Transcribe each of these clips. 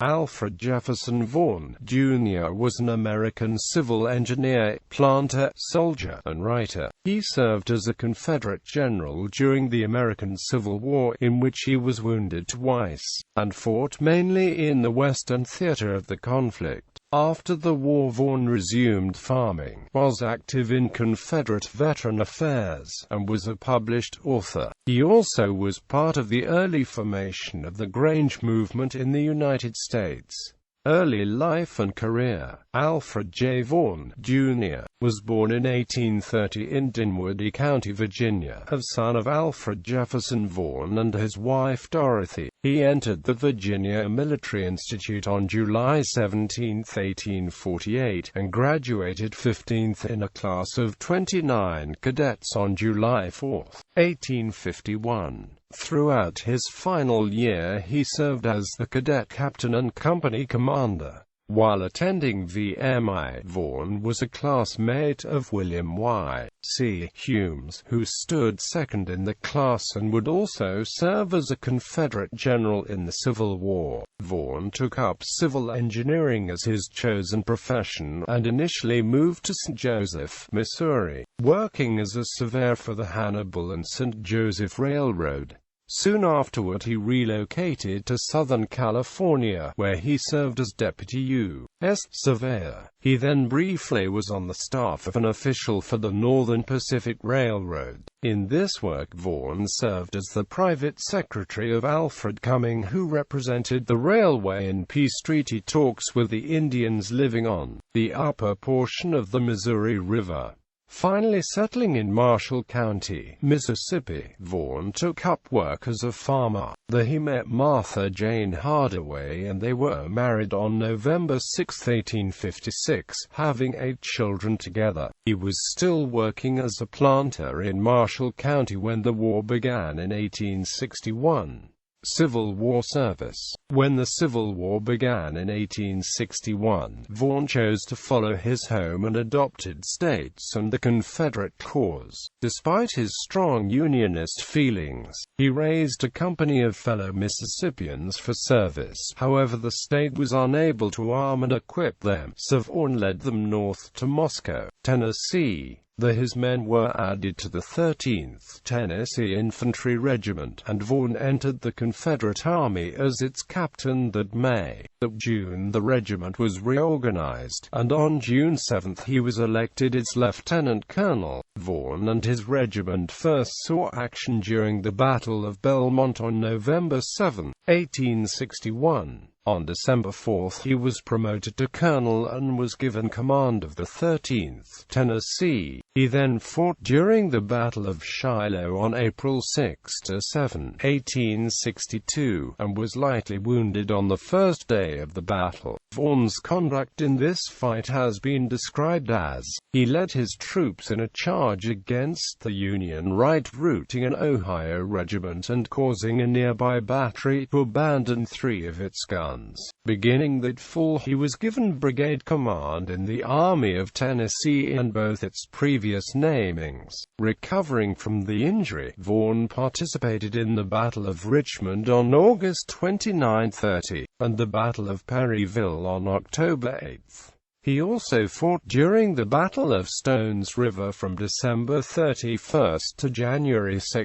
Alfred Jefferson Vaughan, Jr. was an American civil engineer, planter, soldier, and writer. He served as a Confederate general during the American Civil War, in which he was wounded twice, and fought mainly in the Western theater of the conflict. After the war, Vaughn resumed farming, was active in Confederate veteran affairs, and was a published author. He also was part of the early formation of the Grange movement in the United States. Early life and career. Alfred J. Vaughan, Jr. was born in 1830 in Dinwiddie County, Virginia, a son of Alfred Jefferson Vaughan and his wife Dorothy. He entered the Virginia Military Institute on July 17, 1848, and graduated 15th in a class of 29 cadets on July 4, 1851. Throughout his final year he served as the cadet captain and company commander. While attending VMI, Vaughn was a classmate of William Y. C. Humes, who stood second in the class and would also serve as a Confederate general in the Civil War. Vaughn took up civil engineering as his chosen profession, and initially moved to St. Joseph, Missouri, working as a surveyor for the Hannibal and St. Joseph Railroad. Soon afterward he relocated to Southern California, where he served as deputy U.S. surveyor. He then briefly was on the staff of an official for the Northern Pacific Railroad. In this work, Vaughn served as the private secretary of Alfred Cumming, who represented the railway in peace treaty talks with the Indians living on the upper portion of the Missouri River. Finally settling in Marshall County, Mississippi, Vaughn took up work as a farmer. There he met Martha Jane Hardaway, and they were married on November 6, 1856, having 8 children together. He was still working as a planter in Marshall County when the war began in 1861. Civil War service. When the Civil War began in 1861, Vaughn chose to follow his home and adopted states and the Confederate cause. Despite his strong Unionist feelings, he raised a company of fellow Mississippians for service. However, the state was unable to arm and equip them, so Vaughn led them north to Moscow, Tennessee. There his men were added to the 13th Tennessee Infantry Regiment, and Vaughn entered the Confederate Army as its captain. That May. That June the regiment was reorganized, and on June 7 he was elected its lieutenant colonel. Vaughn and his regiment first saw action during the Battle of Belmont on November 7, 1861. On December 4 he was promoted to colonel and was given command of the 13th Tennessee. He then fought during the Battle of Shiloh on April 6–7, 1862, and was lightly wounded on the first day of the battle. Vaughn's conduct in this fight has been described as, he led his troops in a charge against the Union right, routing an Ohio regiment and causing a nearby battery to abandon 3 of its guns. Beginning that fall, he was given brigade command in the Army of Tennessee and both its previous namings. Recovering from the injury, Vaughn participated in the Battle of Richmond on August 29–30, and the Battle of Perryville on October 8. He also fought during the Battle of Stones River from December 31 to January 2,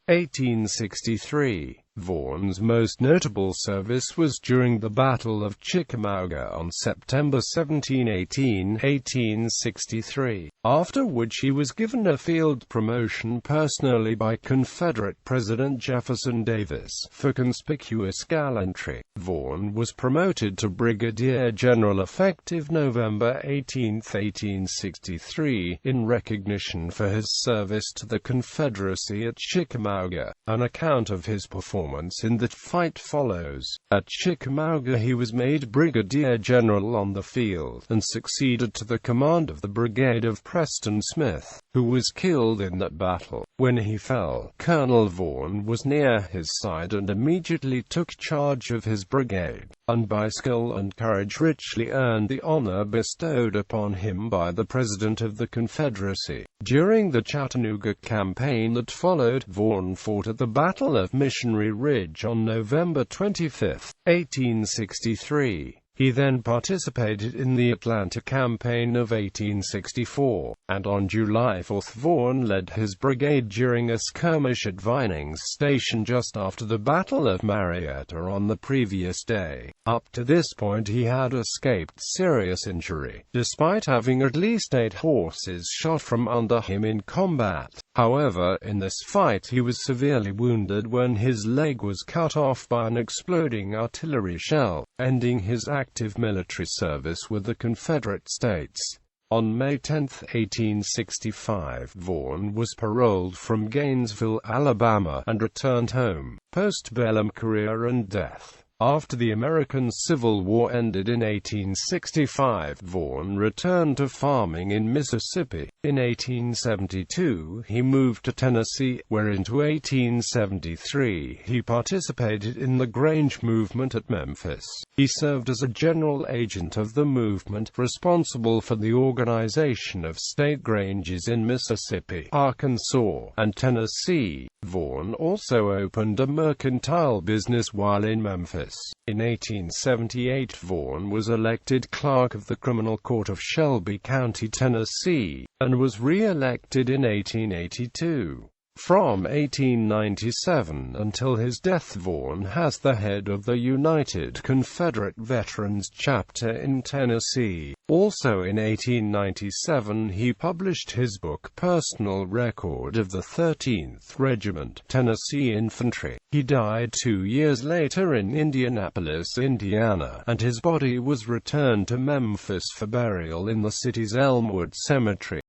1863. Vaughn's most notable service was during the Battle of Chickamauga on September 17, 1863, after which he was given a field promotion personally by Confederate President Jefferson Davis for conspicuous gallantry. Vaughn was promoted to brigadier general effective November 18, 1863, in recognition for his service to the Confederacy at Chickamauga. An account of his performance in the fight follows. At Chickamauga he was made brigadier general on the field, and succeeded to the command of the brigade of Preston Smith, who was killed in that battle. When he fell, Colonel Vaughn was near his side and immediately took charge of his brigade, and by skill and courage richly earned the honor bestowed upon him by the President of the Confederacy. During the Chattanooga campaign that followed, Vaughn fought at the Battle of Missionary Ridge on November 25, 1863. He then participated in the Atlanta Campaign of 1864, and on July 4 Vaughn led his brigade during a skirmish at Vinings Station just after the Battle of Marietta on the previous day. Up to this point he had escaped serious injury, despite having at least 8 horses shot from under him in combat. However, in this fight he was severely wounded when his leg was cut off by an exploding artillery shell, ending his active military service with the Confederate States. On May 10, 1865, Vaughn was paroled from Gainesville, Alabama, and returned home. Post-bellum career and death. After the American Civil War ended in 1865, Vaughn returned to farming in Mississippi. In 1872, he moved to Tennessee, where into 1873 he participated in the Grange movement at Memphis. He served as a general agent of the movement, responsible for the organization of state granges in Mississippi, Arkansas, and Tennessee. Vaughn also opened a mercantile business while in Memphis. In 1878, Vaughn was elected clerk of the Criminal Court of Shelby County, Tennessee, and was re-elected in 1882. From 1897 until his death, Vaughn has the head of the United Confederate Veterans Chapter in Tennessee. Also in 1897 he published his book Personal Record of the 13th Regiment, Tennessee Infantry. He died 2 years later in Indianapolis, Indiana, and his body was returned to Memphis for burial in the city's Elmwood Cemetery.